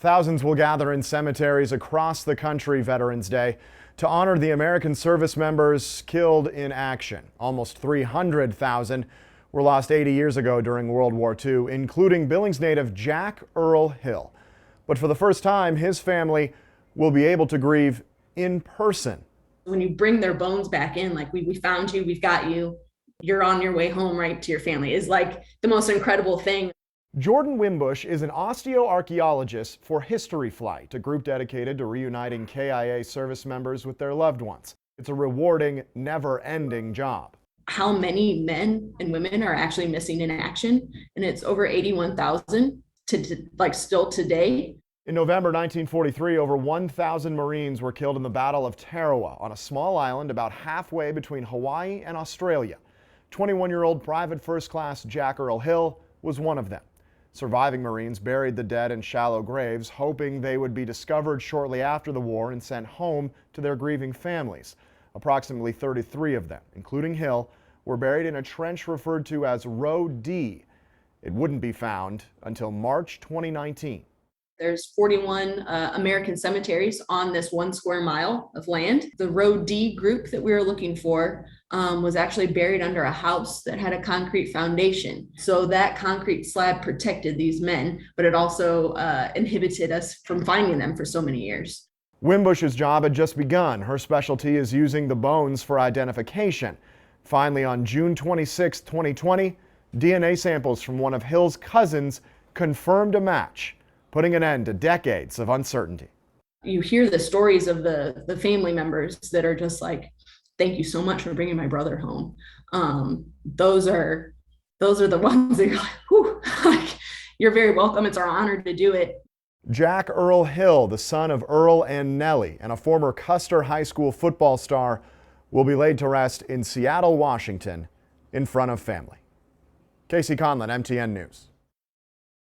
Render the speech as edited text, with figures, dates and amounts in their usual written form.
Thousands will gather in cemeteries across the country Veterans Day to honor the American service members killed in action. Almost 300,000 were lost 80 years ago during World War II, including Billings native Jack Earl Hill. But for the first time, his family will be able to grieve in person. When you bring their bones back in, like we found you, we've got you, you're on your way home right to your family, is like the most incredible thing. Jordan Wimbush is an osteoarchaeologist for History Flight, a group dedicated to reuniting KIA service members with their loved ones. It's a rewarding, never-ending job. How many men and women are actually missing in action? And it's over 81,000 to like still today. In November 1943, over 1,000 Marines were killed in the Battle of Tarawa on a small island about halfway between Hawaii and Australia. 21-year-old Private First Class Jack Earl Hill was one of them. Surviving Marines buried the dead in shallow graves, hoping they would be discovered shortly after the war and sent home to their grieving families. Approximately 33 of them, including Hill, were buried in a trench referred to as Row D. It wouldn't be found until March 2019. There's 41 American cemeteries on this 1 square mile of land. The Row D group that we were looking for was actually buried under a house that had a concrete foundation. So that concrete slab protected these men, but it also inhibited us from finding them for so many years. Wimbush's job had just begun. Her specialty is using the bones for identification. Finally, on June 26, 2020, DNA samples from one of Hill's cousins confirmed a match, putting an end to decades of uncertainty. You hear the stories of the family members that are just like, thank you so much for bringing my brother home. Those are the ones that you're like, whew, like, you're very welcome. It's our honor to do it. Jack Earl Hill, the son of Earl and Nellie, and a former Custer High School football star, will be laid to rest in Seattle, Washington, in front of family. Casey Conlon, MTN News.